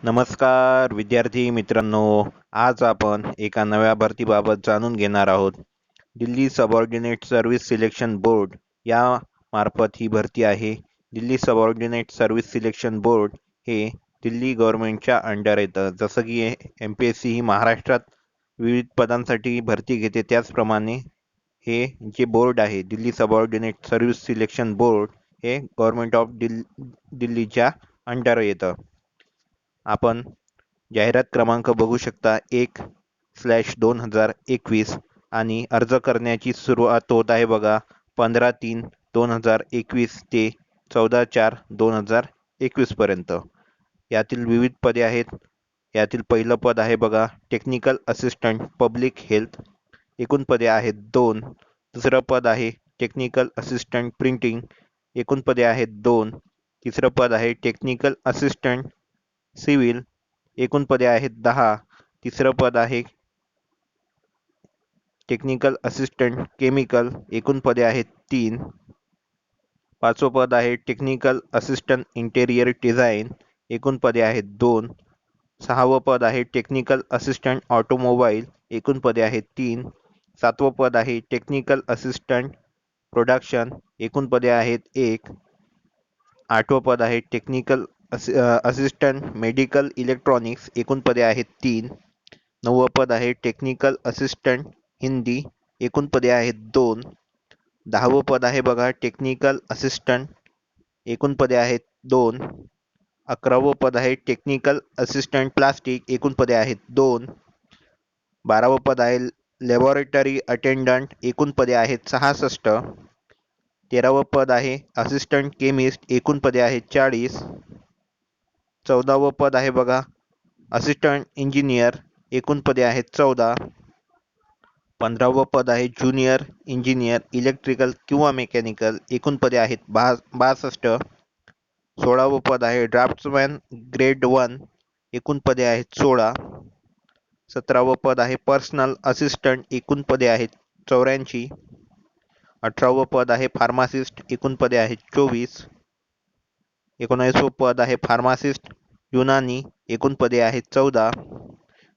नमस्कार विद्यार्थी मित्रांनो. आज आपण एका नव्या भरतीबाबत जाणून घेणार आहोत. Delhi subordinate service selection board या मार्फत ही भरती आहे. Delhi subordinate service selection board हे दिल्ली गव्हर्नमेंटच्या अंडर येतं. जसं की MPSC ही महाराष्ट्रात विविध पदांसाठी भरती घेते, त्याचप्रमाणे हे जे बोर्ड आहे Delhi subordinate service selection board हे गव्हर्नमेंट ऑफ दिल्लीच्या अंडर येतं. आपण जाहिरात क्रमांक बघू शकता 1/2021 आणि अर्ज करण्याची सुरुवात होत आहे बघा 15/3/2021 ते 14/4/2021 पर्यंत. यातील विविध पदे आहेत. यातील पहिलं पद आहे बघा टेक्निकल असिस्टंट पब्लिक हेल्थ. एकूण पदे आहेत 2. दुसरं पद आहे टेक्निकल असिस्टंट प्रिंटिंग. एकूण पदे आहेत 2. तिसरं पद आहे टेक्निकल असिस्टंट सिव्हिल. एकूण पदे आहेत 10. तिसरं पद आहे टेक्निकल असिस्टंट केमिकल. एकूण पदे आहेत 3. पाचवं पद आहे टेक्निकल असिस्टंट इंटेरियर डिझाईन. एकूण पदे आहेत 2. सहावं पद आहे टेक्निकल असिस्टंट ऑटोमोबाईल. एकूण पदे आहेत 3. सातवं पद आहे टेक्निकल असिस्टंट प्रोडक्शन. एकूण पदे आहेत 1. आठवं पद आहे टेक्निकल असिस्टंट मेडिकल इलेक्ट्रॉनिक्स. एकूण पदे आहेत 3. नववं पद आहे टेक्निकल असिस्टंट हिंदी. एकूण पदे आहेत 2. 10वं पद आहे बघा टेक्निकल असिस्टंट. एकूण पदे आहेत 2. 11वं पद आहे टेक्निकल असिस्टंट प्लास्टिक. एकूण पदे आहेत 2. 12वं पद आहे लॅबोरेटरी अटेंडंट. एकूण पदे आहेत 66. 13वं पद आहे असिस्टंट केमिस्ट. एकूण पदे आहेत 40. 14वं पद आहे बघा असिस्टंट इंजिनियर. एकूण पदे आहेत 14. 15वं पद आहे ज्युनियर इंजिनियर इलेक्ट्रिकल किंवा मेकॅनिकल. एकूण पदे आहेत 62. 16वं पद आहे ड्राफ्ट्समॅन ग्रेड 1. एकूण पदे आहेत 16. 17वं पद आहे पर्सनल असिस्टंट. एकूण पदे आहेत 84. 18वं पद आहे फार्मासिस्ट. एकूण पदे आहेत 24. 19वं पद आहे फार्मासिस्ट युनानी. एकूण पदे आहेत 14.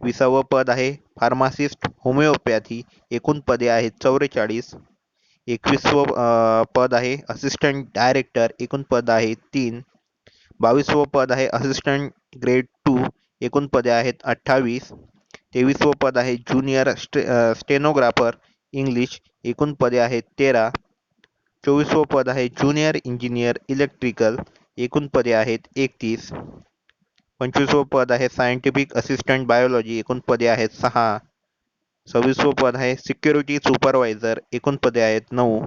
20वं पद आहे फार्मासिस्ट होमिओपॅथी. एकूण पदे आहेत 44. 21वं पद आहे असिस्टंट डायरेक्टर. एकूण पद आहे 3. 22वं पद आहे असिस्टंट ग्रेड 2. एकूण पदे आहेत 28. 23वं पद आहे ज्युनियर स्टेनोग्राफर इंग्लिश. एकूण पदे आहेत 13. 24वं पद आहे ज्युनियर इंजिनियर इलेक्ट्रिकल. एकूण पदे आहेत 31. 25वं पद आहे सायंटिफिक असिस्टंट बायोलॉजी. एकूण पदे आहेत 6. 26वं पद आहे सिक्युरिटी सुपरवायझर. एकूण पदे आहेत 9.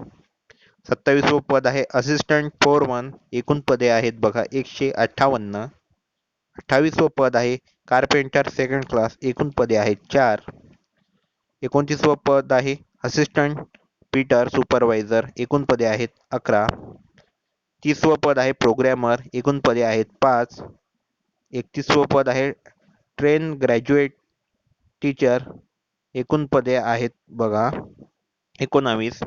27वं पद आहे असिस्टंट फोरमन. एकूण पदे आहेत बघा 158. 28वं पद आहे कारपेंटर सेकंड क्लास. एकूण पदे आहेत 4. 29वं पद आहे असिस्टंट पीटर सुपरवायझर. एकूण पदे आहेत 11. 30वं पद आहे प्रोग्रॅमर. एकूण पदे आहेत 5. 31वं पद आहे ट्रेन ग्रॅज्युएट टीचर. एकूण पदे आहेत बघा 19.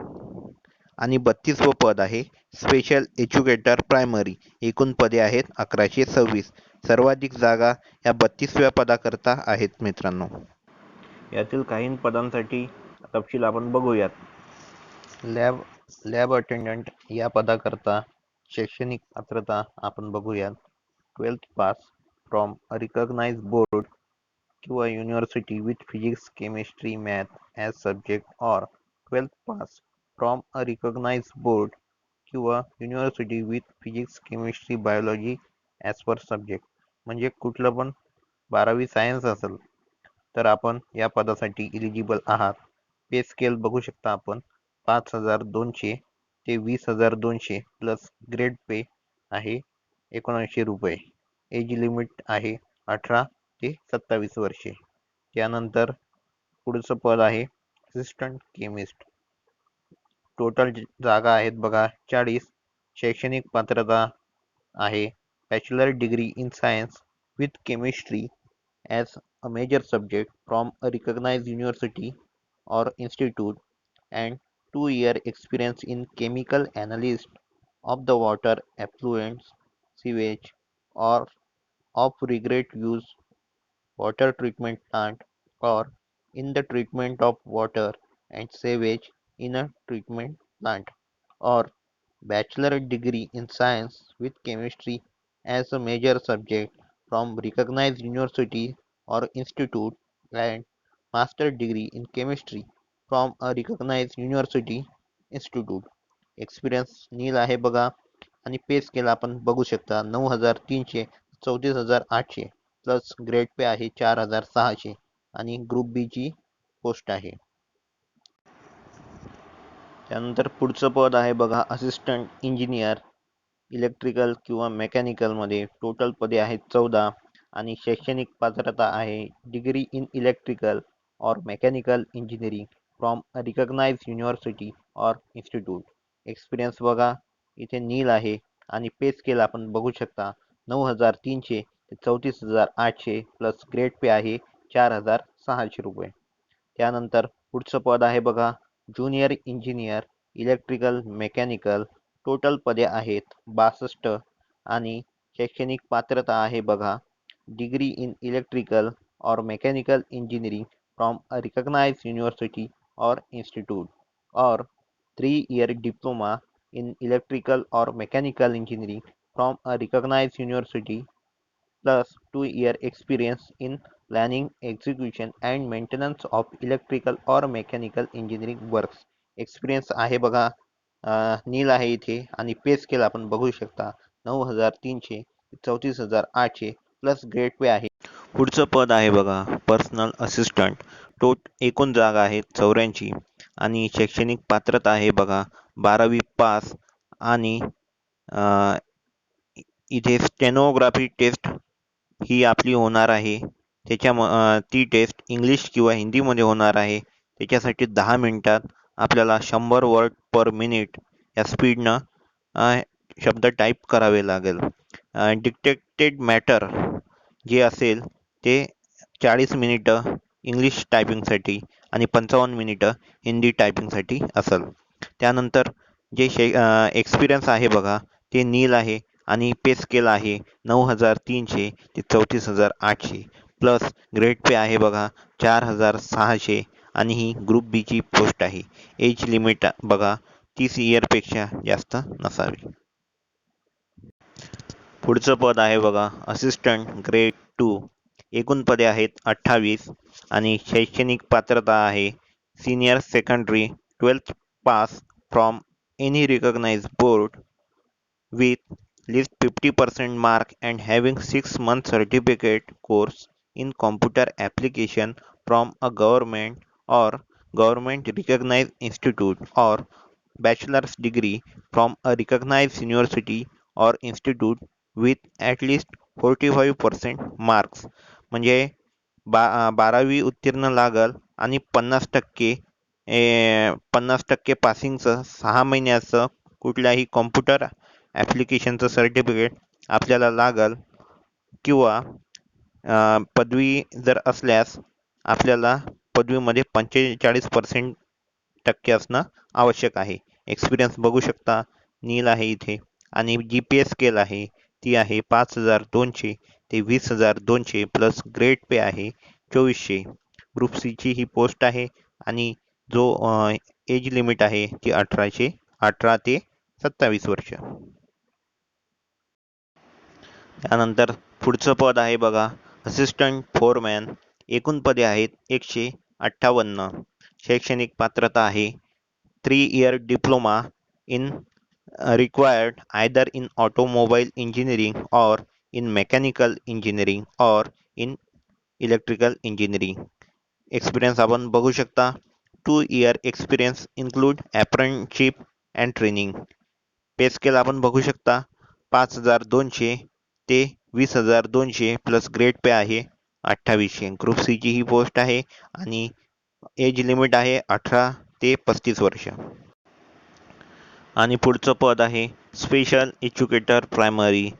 आणि 32वं पद आहे स्पेशल एज्युकेटर प्रायमरी. एकूण पदे आहेत 1126. सर्वाधिक जागा या 32व्या पदाकरता आहेत मित्रांनो. यातील काही पदांसाठी तपशील आपण बघूयात. लॅब अटेंडंट या पदाकरता शैक्षणिक पात्रता आपण बघूयात. 12th pass from a recognized board किंवा university with physics chemistry math as subject or 12th pass from a recognized board किंवा university with physics chemistry biology as per subject. म्हणजे कुठलं पण 12वी सायन्स असेल तर आपण या पदासाठी इलिजिबल आहात. पे स्केल बघू शकता आपण 5,200 ते 20,200 प्लस ग्रेड पे आहे 1900 रुपये. एज लिमिट आहे 18 ते 27 वर्षे. त्यानंतर पुढचं पद आहे असिस्टंट केमिस्ट. टोटल जागा आहेत बघा 40. शैक्षणिक पात्रता आहे bachelor degree in science with chemistry as a major subject from a recognized university or institute and 2-year experience in chemical analysis of the water effluents, sewage or of regret use water treatment plant or in the treatment of water and sewage in a treatment plant, or bachelor degree in science with chemistry as a major subject from recognized university or institute, and master degree in chemistry from a recognized university institute. Experience nil आहे बघा. आणि पे scale आपण बघू शकता 9,300 34,800 plus grade pay आहे 4,600 आणि group बी ची post आहे. त्यानंतर पुढचं पद आहे बघा असिस्टंट इंजिनियर इलेक्ट्रिकल किंवा मेकॅनिकलमध्ये. टोटल पदे आहेत 14 आणि शैक्षणिक पात्रता आहे डिग्री इन इलेक्ट्रिकल और mechanical engineering from a recognise university और इन्स्टिट्यूट. एक्सपिरियन्स बघा इथे नील आहे आणि पे स्केल आपण बघू शकता 9,300 ते 34,800 प्लस ग्रेड पे आहे 4,600 रुपये. त्यानंतर पुढचं पद आहे बघा junior engineer electrical mechanical. Total पदे आहेत 62 आणि शैक्षणिक पात्रता आहे बघा डिग्री इन इलेक्ट्रिकल और mechanical engineering from a recognised university और इंस्टीट्यूट, और 3 year डिप्लोमा इन इलेक्ट्रिकल और mechanical engineering from a recognised university plus 2 year experience in planning, execution and maintenance of electrical or mechanical engineering works. Experience आहे बघा नील आहे इथे आणि पे scale आपण बघू शकता 9,300 34,800 प्लस ग्रेड पे आहे. पुढचं पद आहे बघा पर्सनल असिस्टंट. एकूण जागा आहेत 84 आणि शैक्षणिक पात्रता आहे बघा 12वी पास आणि इथे स्टेनोग्राफी टेस्ट ही आपली होणार आहे. ती टेस्ट इंग्लिश किंवा हिंदीमध्ये होणार आहे. त्याच्यासाठी 10 मिनिटात आपल्याला 100 वर्ड पर मिनिट या स्पीडनं शब्द टाईप करावे लागेल. डिक्टेटेड मॅटर जे असेल ते 40 मिनिटं इंग्लिश टायपिंगसाठी आणि 55 मिनिटं हिंदी टायपिंगसाठी असेल. त्यानंतर जे एक्सपिरियन्स आहे बघा ते नील आहे आणि पे स्केल आहे 9,300 ते 34,800 प्लस ग्रेड पे आहे बघा 4,600 आणि ही ग्रुप बी ची पोस्ट आहे. एज लिमिट बघा 30 इयरपेक्षा जास्त नसावी. पुढचं पद आहे बघा असिस्टंट ग्रेड 2. एकूण पदे आहेत 28 आणि शैक्षणिक पात्रता आहे senior secondary 12th pass from any recognised board with least 50% mark and having 6 month certificate course in computer application from a government or government recognized institute, or bachelor's degree from a recognized university or institute with at least 45% marks. म्हणजे 12वी उत्तीर्ण लागल आणि 50% पासिंगचं 6 महिन्याचं कुठल्याही computer ॲप्लिकेशनचं certificate आपल्याला लागल, किंवा पदवी जर असल्यास आपल्याला पदवीमध्ये 45% असणं आवश्यक आहे. एक्सपिरियन्स बघू शकता नील आहे इथे आणि जी पी एस स्केल आहे ती आहे 5,200 ते 20,200 प्लस ग्रेड पे आहे 2400. ग्रुप सी ची ही पोस्ट आहे आणि जो एज लिमिट आहे ती 18 ते 27 वर्ष. त्यानंतर पुढचं पद आहे बघा असिस्टंट फोरमॅन. एकूण पदे आहेत 158. शैक्षणिक पात्रता आहे 3 year diploma in required either in automobile engineering or in mechanical engineering or in electrical engineering. Experience आपण बघू शकता 2 year experience include apprenticeship and training. Pay scale आपण बघू शकता 5,200 ते 20,200 प्लस ग्रेड पे आहे 2800. ग्रुप सी ची ही पोस्ट आहे आणि एज लिमिट आहे 18 ते 35 वर्ष. आणि पुढचं पद आहे स्पेशल एज्युकेटर प्रायमरी.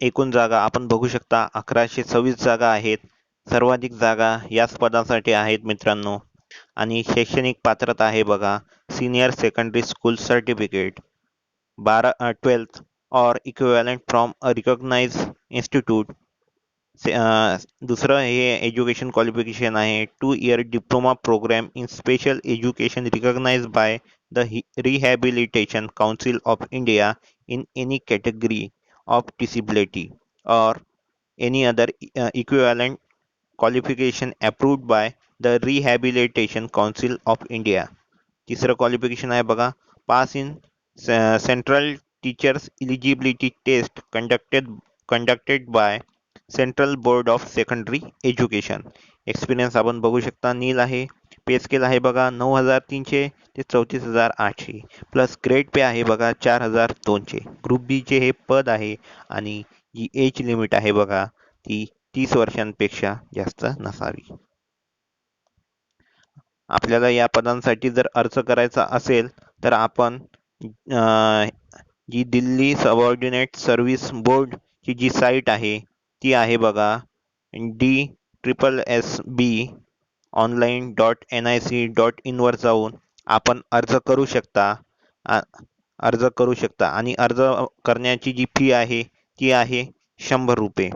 एकूण जागा आपण बघू शकता 1126 जागा आहेत. सर्वाधिक जागा याच पदासाठी आहेत मित्रांनो. आणि शैक्षणिक पात्रता आहे बघा senior secondary school certificate 12th or equivalent from a recognized institute. दुसरं हे एज्युकेशन क्वालिफिकेशन आहे 2 year diploma program in special education recognized by the rehabilitation council of India in any category of disability or any other equivalent qualification approved by the rehabilitation council of India. तिसरं qualification आहे बघा, pass in central teachers eligibility test conducted by central board of secondary education. Experience आपण बघू शकता नील आहे. पे scale आहे बघा 9,300 ते 34,800 प्लस ग्रेड पे आहे बघा 4,200. ग्रुप बी चे हे पद आहे आणि जी एज लिमिट आहे बघा ती 30 वर्षांपेक्षा जास्त नसावी. आपल्याला या पदांसाठी जर अर्ज करायचा असेल तर आपण जी दिल्ली सबऑर्डिनेट सर्व्हिस बोर्डची जी साईट आहे ती आहे बघा DSSB online.nic.in वर जाऊन आपण अर्ज करू शकता. आणि अर्ज करण्याची जी फी आहे ती आहे 100 रुपये.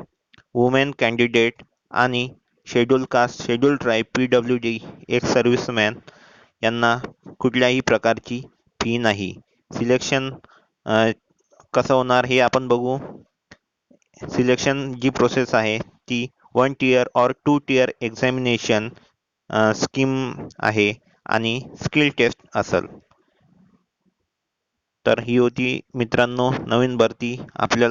वुमेन कॅन्डिडेट आणि schedule caste, schedule tribe, PWD, ex serviceman यांना कुठल्याही प्रकारची फी नाही. सिलेक्शन कसं होणार हे आपण बघू. सिलेक्शन जी प्रोसेस आहे ती 1 tier और 2 tier एक्झामिनेशन स्कीम आहे आणि स्किल टेस्ट असेल. तर ही होती मित्रांनो नवीन भरती. आपल्याला